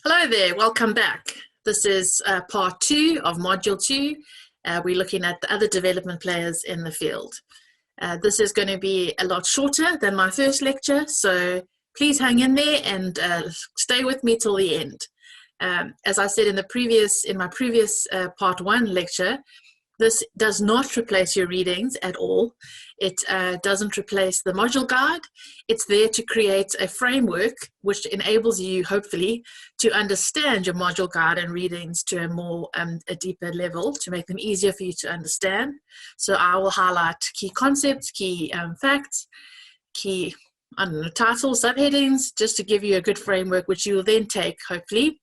Hello there, welcome back. This is part two of module two. We're looking at the other development players in the field. This is going to be a lot shorter than my first lecture, so please hang in there and stay with me till the end. As I said in my previous part one lecture, this does not replace your readings at all. It doesn't replace the module guide. It's there to create a framework which enables you, hopefully, to understand your module guide and readings to a deeper level, to make them easier for you to understand. So I will highlight key concepts, key facts, key titles, subheadings, just to give you a good framework, which you will then take, hopefully,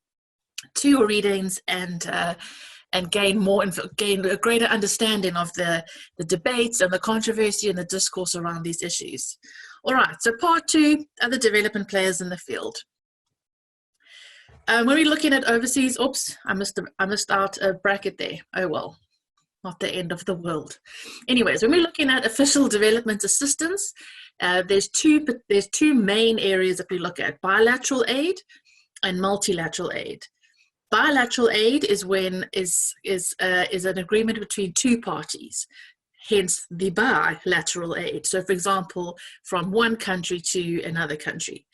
to your readings and gain a greater understanding of the debates and the controversy and the discourse around these issues. All right, so part two, other development players in the field. When we're looking at overseas, oops, I missed out a bracket there. Oh well, not the end of the world. Anyways, when we're looking at official development assistance, there's two main areas that we look at: bilateral aid and multilateral aid. Bilateral aid is when is an agreement between two parties, hence the bilateral aid. So, for example, from one country to another country.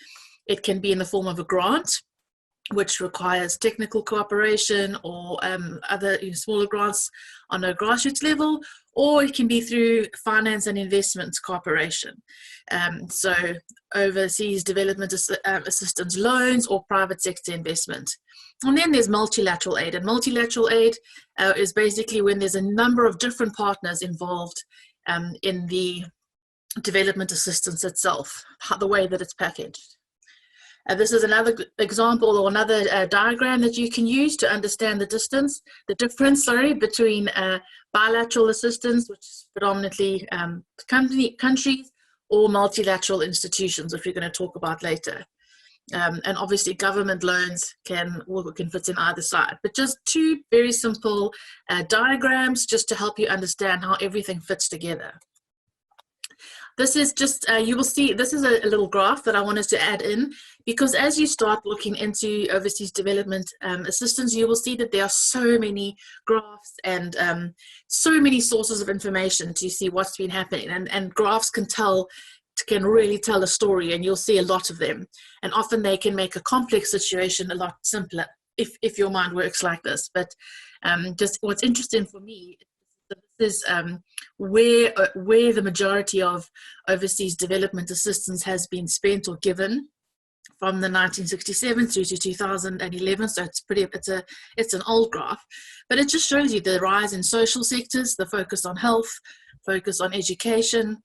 It can be in the form of a grant, which requires technical cooperation or other smaller grants on a grassroots level, or it can be through finance and investment cooperation. So overseas development assistance loans or private sector investment. And then there's multilateral aid. And multilateral aid is basically when there's a number of different partners involved in the development assistance itself, the way that it's packaged. This is another example or another diagram that you can use to understand the difference between bilateral assistance, which is predominantly countries, or multilateral institutions, which we're going to talk about later. And obviously government loans can fit in either side. But just two very simple diagrams just to help you understand how everything fits together. This is just, you will see, this is a little graph that I wanted to add in, because as you start looking into overseas development assistance, you will see that there are so many graphs and so many sources of information to see what's been happening. And graphs can really tell a story, and you'll see a lot of them. And often they can make a complex situation a lot simpler if your mind works like this. But just what's interesting for me, this is where the majority of overseas development assistance has been spent or given from the 1967 through to 2011. So it's an old graph, but it just shows you the rise in social sectors, the focus on health, focus on education,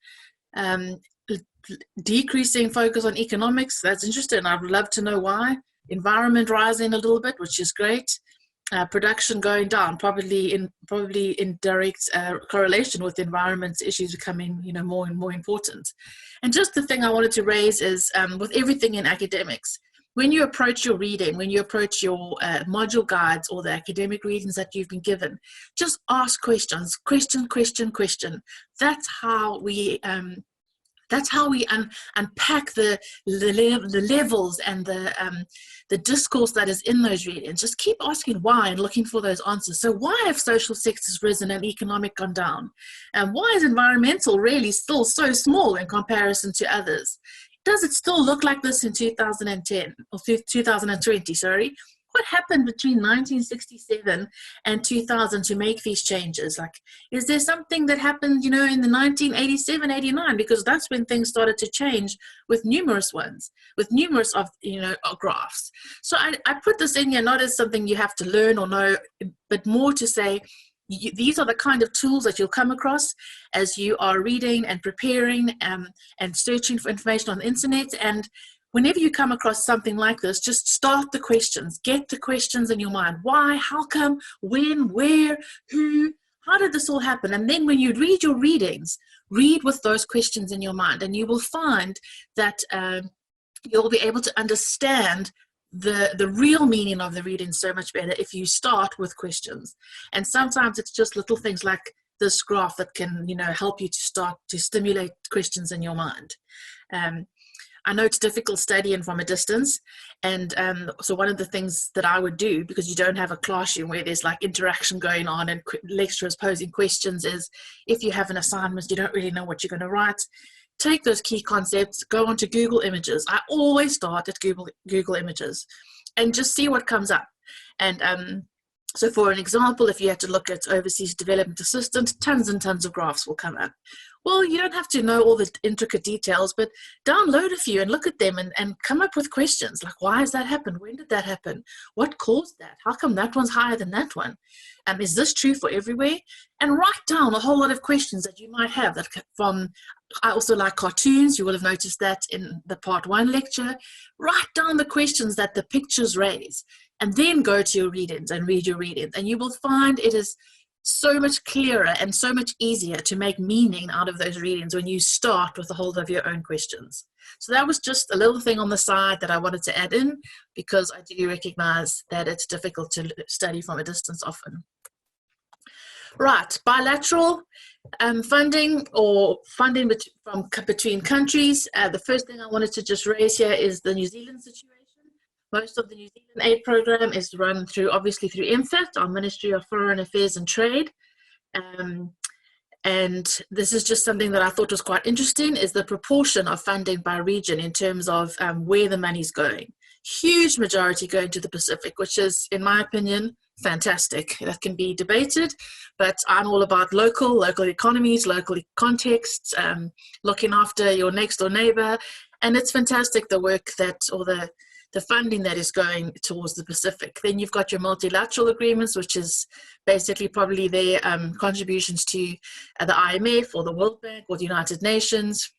decreasing focus on economics. That's interesting. I'd love to know why. Environment rising a little bit, which is great. Production going down, probably in direct correlation with environment issues becoming more and more important. And just the thing I wanted to raise is with everything in academics, when you approach your reading, when you approach your module guides or the academic readings that you've been given, just ask questions. Question. That's how we unpack the levels and the discourse that is in those readings. Just keep asking why and looking for those answers. So why have social sectors risen and economic gone down? And why is environmental really still so small in comparison to others? Does it still look like this in 2010 or 2020, sorry? What happened between 1967 and 2000 to make these changes? Like, is there something that happened, in the 1987, 89? Because that's when things started to change with numerous graphs. So I put this in here not as something you have to learn or know, but more to say, these are the kind of tools that you'll come across as you are reading and preparing and searching for information on the internet. And whenever you come across something like this, just start the questions. Get the questions in your mind. Why? How come? When? Where? Who? How did this all happen? And then when you read your readings, read with those questions in your mind, and you will find that you'll be able to understand the real meaning of the reading so much better if you start with questions. And sometimes it's just little things like this graph that can help you to start to stimulate questions in your mind. I know it's difficult studying from a distance, and so one of the things that I would do, because you don't have a classroom where there's like interaction going on and lecturers posing questions, is if you have an assignment, you don't really know what you're going to write, take those key concepts, go onto Google Images. I always start at Google Images and just see what comes up. And so for an example, if you had to look at overseas development assistance, tons and tons of graphs will come up. Well, you don't have to know all the intricate details, but download a few and look at them and come up with questions like, why has that happened? When did that happen? What caused that? How come that one's higher than that one? Is this true for everywhere? And write down a whole lot of questions that you might have. I also like cartoons. You will have noticed that in the part 1 lecture. Write down the questions that the pictures raise, and then go to your read-ins and read your read-ins. And you will find it is so much clearer and so much easier to make meaning out of those readings when you start with a hold of your own questions. So that was just a little thing on the side that I wanted to add in, because I do recognize that it's difficult to study from a distance often. Right, bilateral funding or funding between countries. The first thing I wanted to just raise here is the New Zealand situation. Most of the New Zealand aid program is run obviously through MFAT, our Ministry of Foreign Affairs and Trade. And this is just something that I thought was quite interesting, is the proportion of funding by region in terms of where the money's going. Huge majority going to the Pacific, which is, in my opinion, fantastic. That can be debated, but I'm all about local economies, local contexts, looking after your next door neighbor. And it's fantastic, the work that, or the funding that is going towards the Pacific. Then you've got your multilateral agreements, which is basically probably their contributions to the IMF or the World Bank or the United Nations.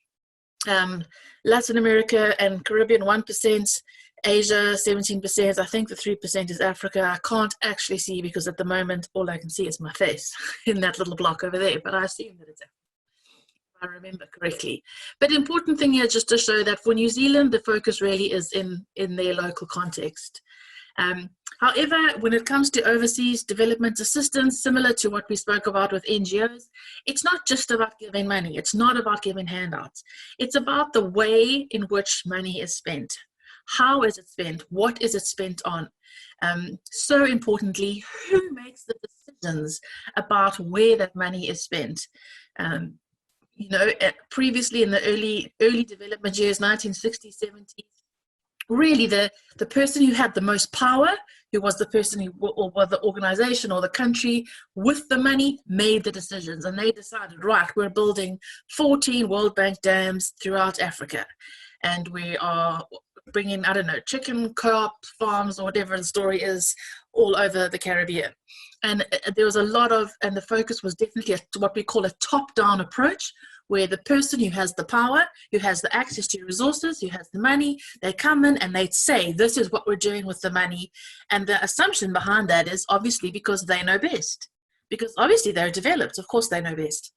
Latin America and Caribbean, 1%. Asia, 17%. I think the 3% is Africa. I can't actually see, because at the moment, all I can see is my face in that little block over there, but I assume that it's Africa, I remember correctly. But the important thing here, just to show that for New Zealand, the focus really is in their local context. However, when it comes to overseas development assistance, similar to what we spoke about with NGOs, it's not just about giving money. It's not about giving handouts. It's about the way in which money is spent. How is it spent? What is it spent on? So importantly, who makes the decisions about where that money is spent? Previously in the early development years, 1960s, 70s, really the person who had the most power, who was the person or the organization or the country with the money, made the decisions. And they decided, right, we're building 14 World Bank dams throughout Africa. And we are bringing, I don't know, chicken co-op farms or whatever the story is, all over the Caribbean. And there was a lot of, and the focus was definitely what we call a top-down approach, where the person who has the power, who has the access to resources, who has the money, they come in and they say, this is what we're doing with the money. And the assumption behind that is obviously because they know best. Because obviously they're developed, of course they know best.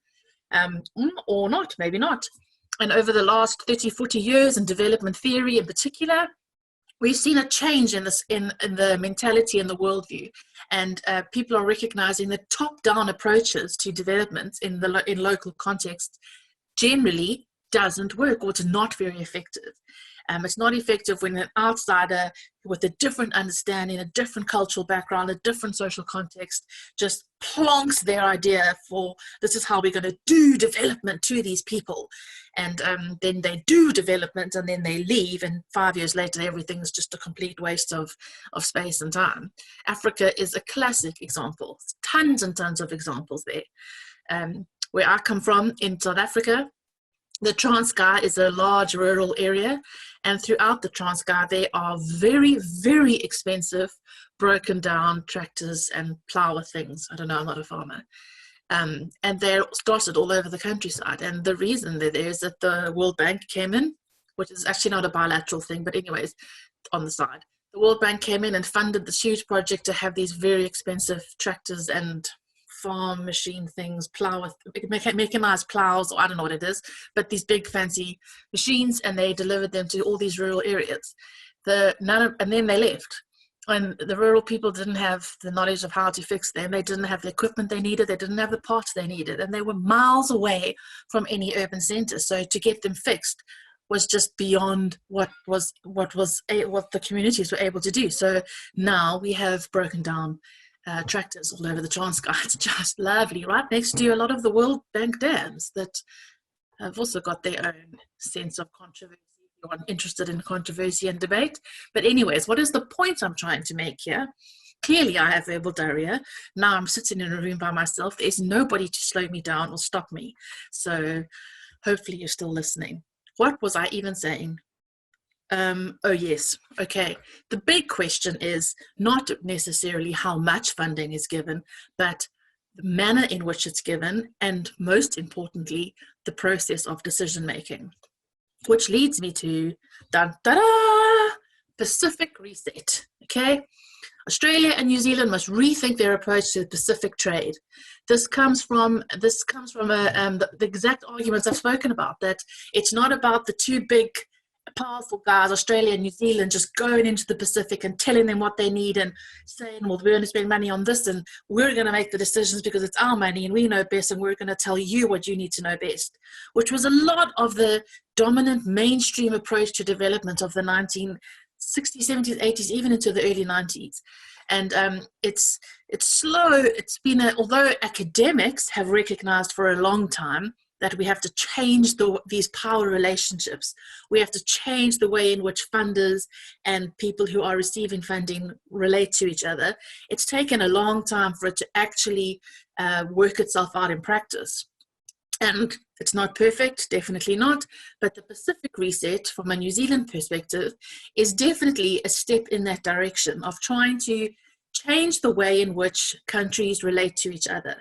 Or not, maybe not. And over the last 30, 40 years in development theory in particular, we've seen a change in the mentality and the worldview. And people are recognizing that top-down approaches to development in local context generally doesn't work, or it's not very effective. It's not effective when an outsider with a different understanding, a different cultural background, a different social context, just plonks their idea for this is how we're going to do development to these people. And then they do development and then they leave, and 5 years later everything's just a complete waste of space and time. Africa is a classic example. Tons and tons of examples there. Where I come from in South Africa, the Transkei is a large rural area, and throughout the Transkei there are very, very expensive broken down tractors and plower things. I don't know, I'm not a farmer. And they're dotted all over the countryside. And the reason that there is that the World Bank came in, which is actually not a bilateral thing, but anyways, on the side. The World Bank came in and funded this huge project to have these very expensive tractors and farm machine things, mechanized plows, or I don't know what it is, but these big fancy machines, and they delivered them to all these rural areas. And then they left. And the rural people didn't have the knowledge of how to fix them. They didn't have the equipment they needed. They didn't have the parts they needed. And they were miles away from any urban center. So to get them fixed was just beyond what the communities were able to do. So now we have broken down tractors all over the Transkei. It's just lovely, right next to a lot of the World Bank dams that have also got their own sense of controversy. If you're interested in controversy and debate. But anyways, what is the point I'm trying to make here? Clearly, I have verbal diarrhea. Now I'm sitting in a room by myself. There's nobody to slow me down or stop me. So hopefully you're still listening. What was I even saying? Oh, yes. Okay. The big question is not necessarily how much funding is given, but the manner in which it's given, and most importantly, the process of decision making, which leads me to Pacific Reset. Okay. Australia and New Zealand must rethink their approach to the Pacific trade. This comes from the exact arguments I've spoken about, that it's not about the two big powerful guys, Australia and New Zealand, just going into the Pacific and telling them what they need and saying, well, we're going to spend money on this and we're going to make the decisions because it's our money and we know best and we're going to tell you what you need to know best, which was a lot of the dominant mainstream approach to development of the 1960s, 70s, 80s, even into the early 90s. And it's slow. It's been, although academics have recognized for a long time that we have to change these power relationships. We have to change the way in which funders and people who are receiving funding relate to each other. It's taken a long time for it to actually work itself out in practice. And it's not perfect, definitely not, but the Pacific Reset, from a New Zealand perspective, is definitely a step in that direction of trying to change the way in which countries relate to each other.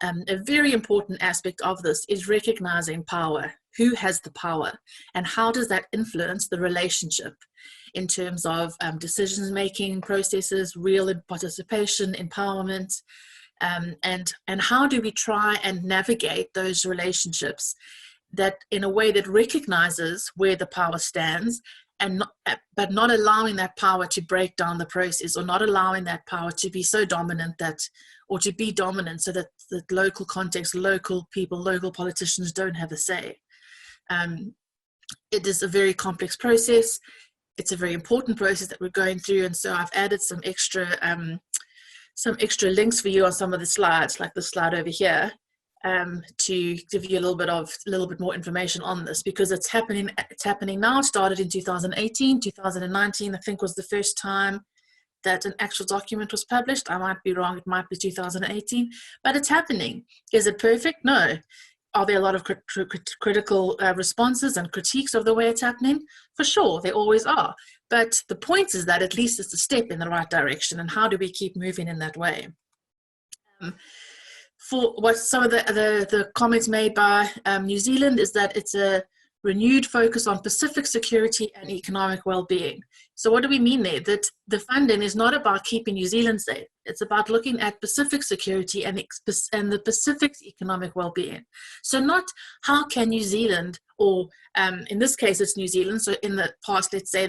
A very important aspect of this is recognizing power. Who has the power? And how does that influence the relationship in terms of decision-making processes, real participation, empowerment, and how do we try and navigate those relationships that in a way that recognizes where the power stands, and but not allowing that power to break down the process, or not allowing that power to be so dominant or to be dominant so that the local context, local people, local politicians don't have a say. It is a very complex process. It's a very important process that we're going through, and so I've added some extra links for you on some of the slides, like the slide over here, to give you a little bit more information on this, because it's happening now. It started in 2018, 2019, I think, was the first time that an actual document was published. I might be wrong, it might be 2018, but it's happening. Is it perfect? No. Are there a lot of critical responses and critiques of the way it's happening? For sure, there always are. But the point is that at least it's a step in the right direction, and how do we keep moving in that way? For what some of the comments made by New Zealand is that it's a renewed focus on Pacific security and economic well-being. So what do we mean there? That the funding is not about keeping New Zealand safe. It's about looking at Pacific security and the Pacific's economic well-being. So not how can New Zealand, or in this case it's New Zealand, so in the past, let's say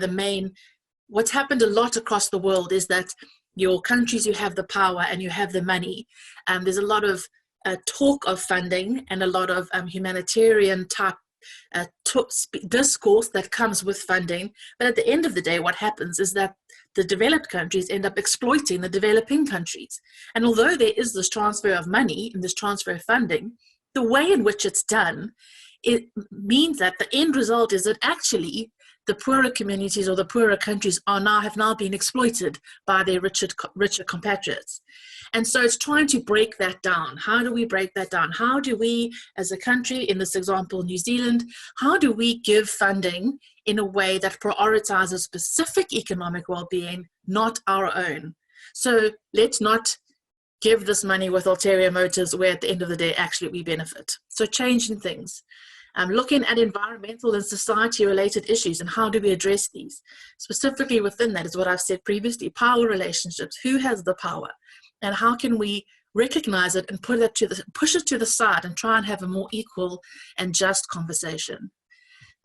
what's happened a lot across the world is that your countries who have the power and you have the money, there's a lot of talk of funding and a lot of humanitarian type discourse that comes with funding, but at the end of the day, what happens is that the developed countries end up exploiting the developing countries. And although there is this transfer of money and this transfer of funding, the way in which it's done, it means that the end result is that actually the poorer communities or the poorer countries have now been exploited by their richer compatriots. And so it's trying to break that down. How do we break that down? How do we, as a country, in this example, New Zealand, how do we give funding in a way that prioritizes specific economic well-being, not our own? So let's not give this money with ulterior motives where at the end of the day, actually we benefit. So changing things. Looking at environmental and society-related issues and how do we address these. Specifically within that is what I've said previously, power relationships. Who has the power? And how can we recognize it and push it to the side and try and have a more equal and just conversation.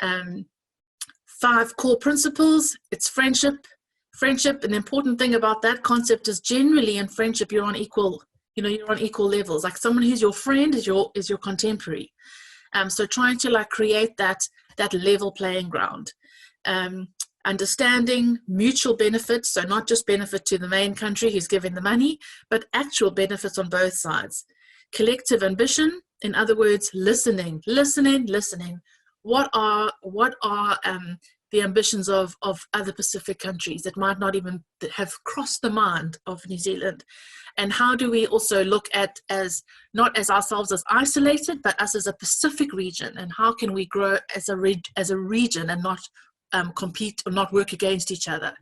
5 core principles. It's friendship. Friendship, an important thing about that concept is generally in friendship, you're on equal levels. Like someone who's your friend is your contemporary. So trying to create that that level playing ground. Understanding mutual benefits, so not just benefit to the main country who's giving the money, but actual benefits on both sides. Collective ambition, in other words, listening. What are the ambitions of other Pacific countries that might not even have crossed the mind of New Zealand? And how do we also look at as not as ourselves as isolated, but us as a Pacific region? And how can we grow as a region and not compete or not work against each other?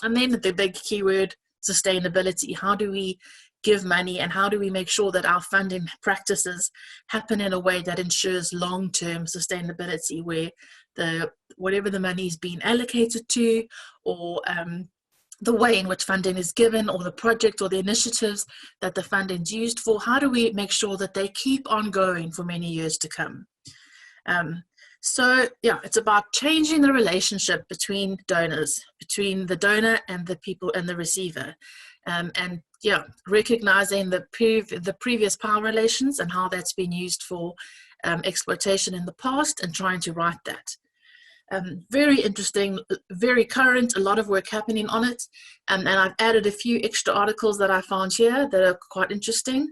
And then the big keyword, sustainability. How do we give money, and how do we make sure that our funding practices happen in a way that ensures long-term sustainability, where whatever the money is being allocated to, or the way in which funding is given, or the project or the initiatives that the funding is used for, how do we make sure that they keep on going for many years to come? So yeah, it's about changing the relationship between donors, between the donor and the people and the receiver. And yeah, recognizing the previous power relations and how that's been used for exploitation in the past, and trying to right that. Very interesting, very current, a lot of work happening on it. And I've added a few extra articles that I found here that are quite interesting.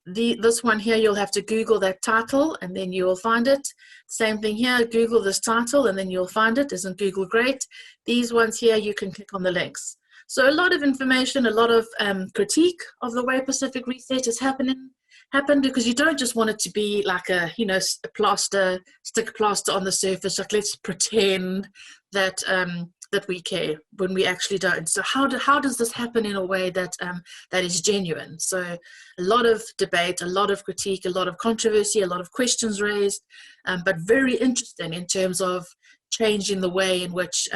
This one here, you'll have to Google that title and then you will find it. Same thing here, Google this title and then you'll find it. Isn't Google great? These ones here, you can click on the links. So a lot of information, a lot of critique of the way Pacific Reset is happened, because you don't just want it to be like a, stick a plaster on the surface, like let's pretend that that we care when we actually don't. So how does this happen in a way that that is genuine? So a lot of debate, a lot of critique, a lot of controversy, a lot of questions raised, but very interesting in terms of changing the way in which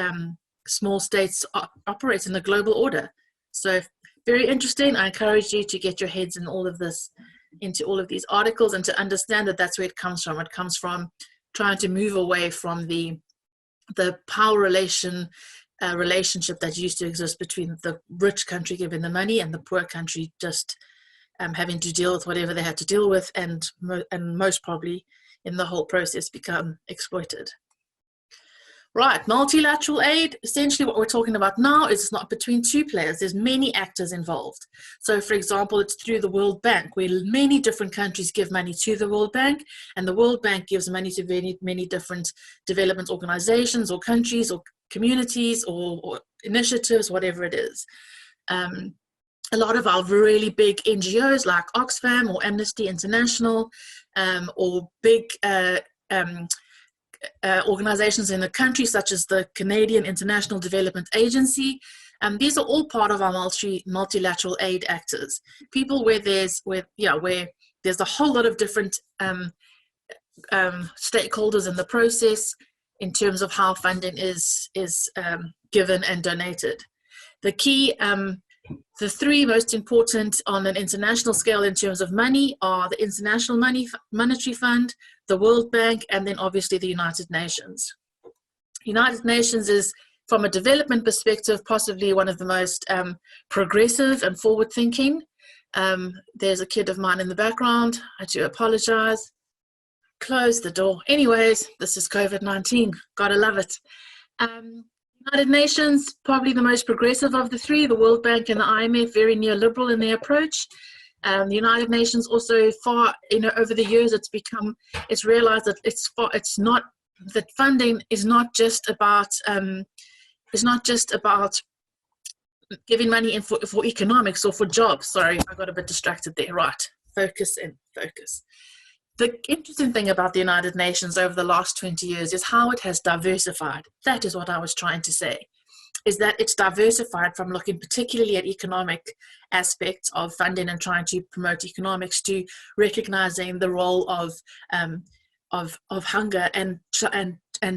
small states operate in the global order. So very interesting. I encourage you to get your heads in all of this, into all of these articles, and to understand that that's where it comes from. It comes from trying to move away from the power relationship that used to exist between the rich country giving the money and the poor country just having to deal with whatever they had to deal with, and most probably in the whole process become exploited. Right, multilateral aid, essentially what we're talking about now is it's not between two players, there's many actors involved. So for example, it's through the World Bank, where many different countries give money to the World Bank, and the World Bank gives money to many different development organizations or countries or communities or initiatives, whatever it is. A lot of our really big NGOs like Oxfam or Amnesty International, or big organizations in the country such as the Canadian International Development Agency. These are all part of our multilateral aid actors. People where there's a whole lot of different stakeholders in the process in terms of how funding is given and donated. The three most important on an international scale in terms of money are the International Monetary Fund, the World Bank, and then obviously the United Nations. United Nations is, from a development perspective, possibly one of the most progressive and forward-thinking. There's a kid of mine in the background. I do apologize. Close the door. Anyways, this is COVID-19. Gotta love it. United Nations, probably the most progressive of the three. The World Bank and the IMF, very neoliberal in their approach. The United Nations also over the years, it's realized that that funding is not just about giving money in for economics or for jobs. Sorry, I got a bit distracted there. Right, focus. The interesting thing about the United Nations over the last 20 years is how it has diversified. That is what I was trying to say, is that it's diversified from looking particularly at economic aspects of funding and trying to promote economics, to recognizing the role of hunger and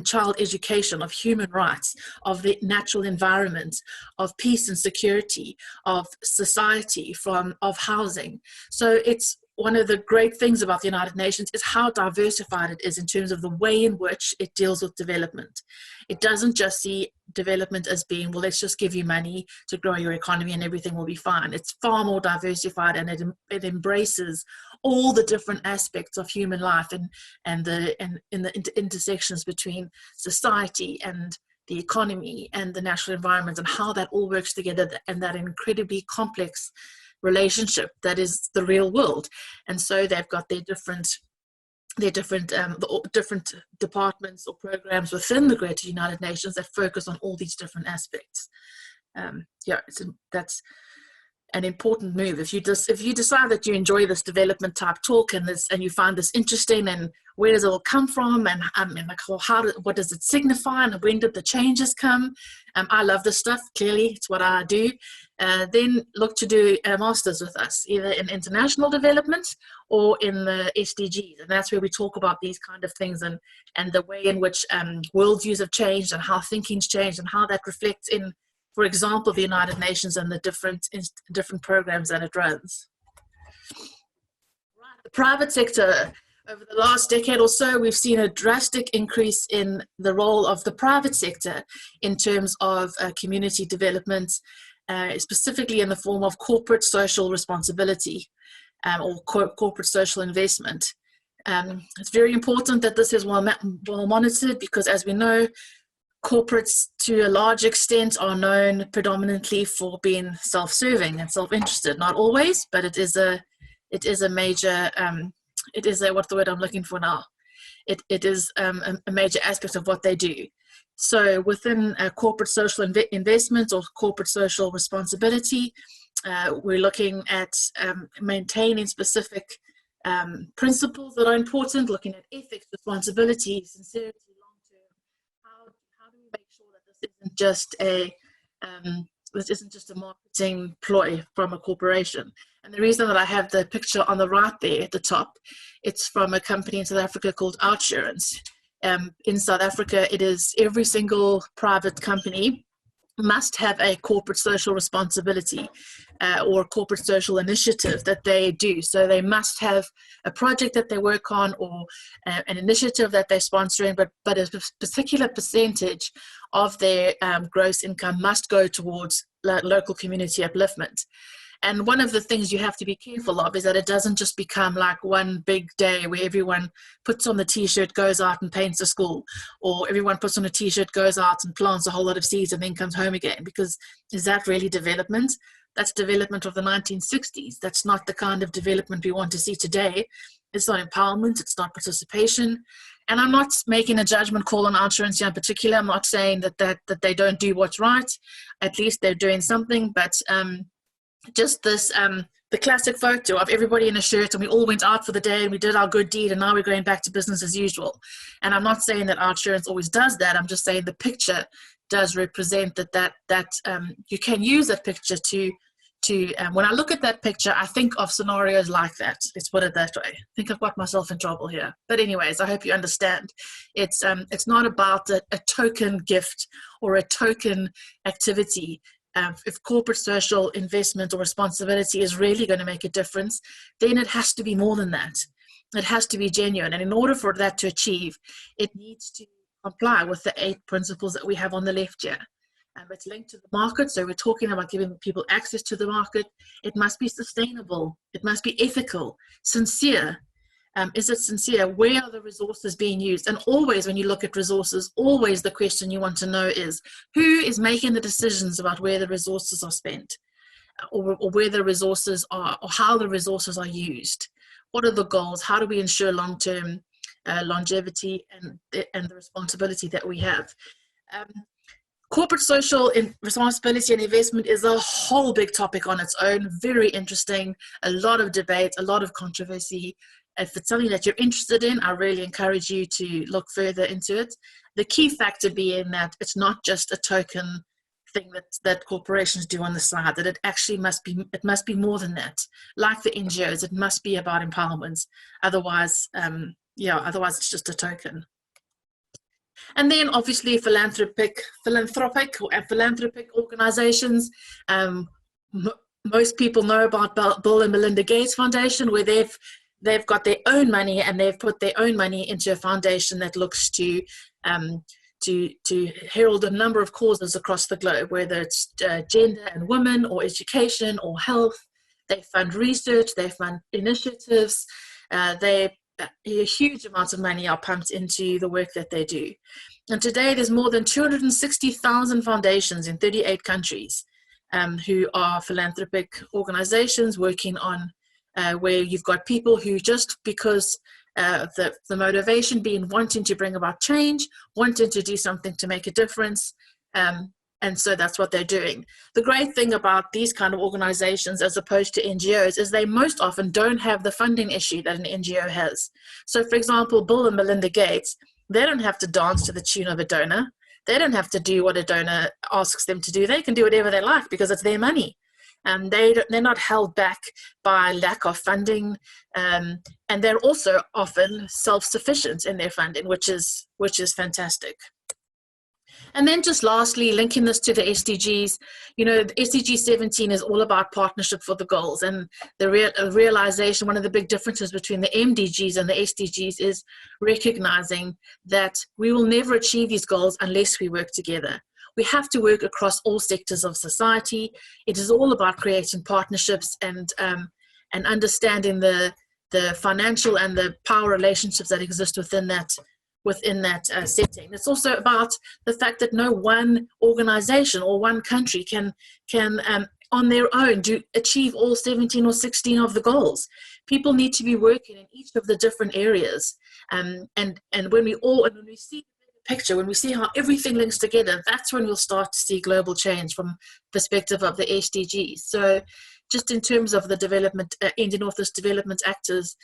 child education, of human rights, of the natural environment, of peace and security, of society, of housing. So it's one of the great things about the United Nations is how diversified it is in terms of the way in which it deals with development. It doesn't just see development as being, well, let's just give you money to grow your economy and everything will be fine. It's far more diversified, and it embraces all the different aspects of human life and in the intersections between society and the economy and the natural environment, and how that all works together, and that incredibly complex relationship that is the real world. And so they've got their different departments or programs within the Greater United Nations that focus on all these different aspects. That's an important move. If you decide that you enjoy this development type talk and you find this interesting, and where does it all come from, and what does it signify, and when did the changes come? I love this stuff. Clearly, it's what I do. Then look to do a master's with us, either in international development or in the SDGs, and that's where we talk about these kind of things and the way in which worldviews have changed and how thinking's changed and how that reflects in, for example, the United Nations and the different programs that it runs. The private sector, over the last decade or so, we've seen a drastic increase in the role of the private sector in terms of community development, specifically in the form of corporate social responsibility or corporate social investment. It's very important that this is well monitored, because, as we know, corporates to a large extent are known predominantly for being self-serving and self-interested. Not always, but it is a major, what's the word I'm looking for now? It is a major aspect of what they do. So within corporate social investment or corporate social responsibility, we're looking at maintaining specific principles that are important, looking at ethics, responsibility, sincerity, how do we make sure that this isn't just a marketing ploy from a corporation? And the reason that I have the picture on the right there at the top, it's from a company in South Africa called OUTsurance. In South Africa, it is every single private company must have a corporate social responsibility or a corporate social initiative that they do. So they must have a project that they work on, or an initiative that they're sponsoring, but a particular percentage of their gross income must go towards local community upliftment. And one of the things you have to be careful of is that it doesn't just become like one big day where everyone puts on the t-shirt, goes out and paints a school, or everyone puts on a t-shirt, goes out and plants a whole lot of seeds and then comes home again. Because is that really development? That's development of the 1960s. That's not the kind of development we want to see today. It's not empowerment, it's not participation. And I'm not making a judgment call on OUTsurance in particular. I'm not saying that they don't do what's right. At least they're doing something, but just this, the classic photo of everybody in a shirt and we all went out for the day and we did our good deed and now we're going back to business as usual. And I'm not saying that OUTsurance always does that. I'm just saying the picture does represent that you can use that picture to when I look at that picture, I think of scenarios like that. Let's put it that way. I think I've got myself in trouble here. But anyways, I hope you understand. It's not about a token gift or a token activity. If corporate social investment or responsibility is really going to make a difference, then it has to be more than that. It has to be genuine. And in order for that to achieve, it needs to comply with the 8 principles that we have on the left here. It's linked to the market. So we're talking about giving people access to the market. It must be sustainable. It must be ethical, sincere. Is it sincere? Where are the resources being used? And always when you look at resources, always the question you want to know is, who is making the decisions about where the resources are spent, or where the resources are, or how the resources are used? What are the goals? How do we ensure long-term longevity and the responsibility that we have? Corporate social responsibility and investment is a whole big topic on its own. Very interesting, a lot of debate, a lot of controversy. If it's something that you're interested in, I really encourage you to look further into it. The key factor being that it's not just a token thing that corporations do on the side, that it actually must be more than that. Like the NGOs, it must be about empowerment. Otherwise, otherwise it's just a token. And then obviously philanthropic organizations. Most people know about Bill and Melinda Gates Foundation, where they've got their own money and they've put their own money into a foundation that looks to herald a number of causes across the globe, whether it's gender and women or education or health, They fund research, they fund initiatives, huge amounts of money are pumped into the work that they do. And today there's more than 260,000 foundations in 38 countries who are philanthropic organizations working on where you've got people who, just because the motivation being wanting to bring about change, wanting to do something to make a difference, and so that's what they're doing. The great thing about these kind of organizations as opposed to NGOs is they most often don't have the funding issue that an NGO has. So for example, Bill and Melinda Gates, they don't have to dance to the tune of a donor. They don't have to do what a donor asks them to do. They can do whatever they like because it's their money. And they're not held back by lack of funding. And they're also often self-sufficient in their funding, which is fantastic. And then just lastly, linking this to the SDGs, the SDG 17 is all about partnership for the goals. And the realization, one of the big differences between the MDGs and the SDGs is recognizing that we will never achieve these goals unless we work together. We have to work across all sectors of society. It is all about creating partnerships and understanding the financial and the power relationships that exist within that setting. It's also about the fact that no one organization or one country can on their own achieve all 17 or 16 of the goals. People need to be working in each of the different areas. And when we see the picture, when we see how everything links together, that's when we'll start to see global change from perspective of the SDGs. So just in terms of the development, Indian Authors Development Actors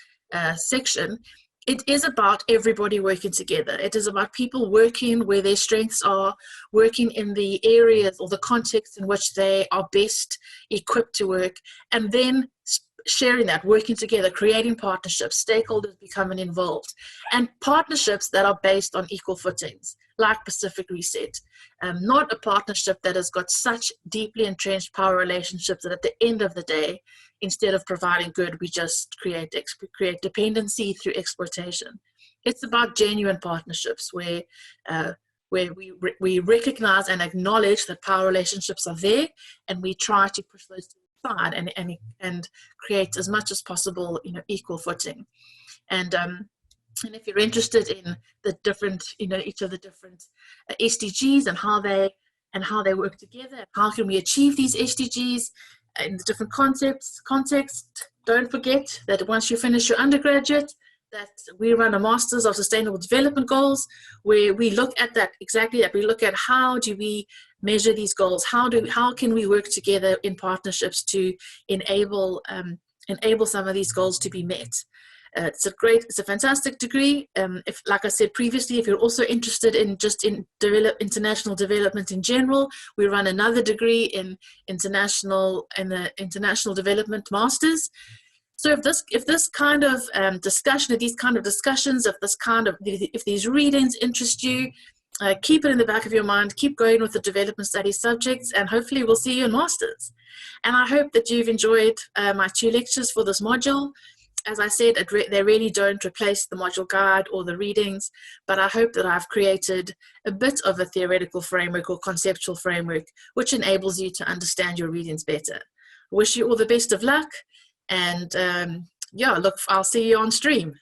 section, it is about everybody working together. It is about people working where their strengths are, working in the areas or the context in which they are best equipped to work, and then sharing that, working together, creating partnerships, stakeholders becoming involved, and partnerships that are based on equal footings, like Pacific Reset. Not a partnership that has got such deeply entrenched power relationships that at the end of the day, instead of providing good, we just create dependency through exploitation. It's about genuine partnerships where we recognize and acknowledge that power relationships are there, and we try to push those to the side and create as much as possible, equal footing. And if you're interested in the different, each of the different SDGs and how they work together, how can we achieve these SDGs in the different context, don't forget that once you finish your undergraduate, that we run a Masters of Sustainable Development Goals, where we look at that exactly that. We look at how do we measure these goals, how can we work together in partnerships to enable some of these goals to be met. It's a fantastic degree. If, like I said previously, if you're also interested in international development in general, we run another degree in international development masters. So if this kind of discussion, if these readings interest you, keep it in the back of your mind, keep going with the development studies subjects, and hopefully we'll see you in masters. And I hope that you've enjoyed my 2 lectures for this module. As I said, they really don't replace the module guide or the readings, but I hope that I've created a bit of a theoretical framework or conceptual framework which enables you to understand your readings better. I wish you all the best of luck, and I'll see you on stream.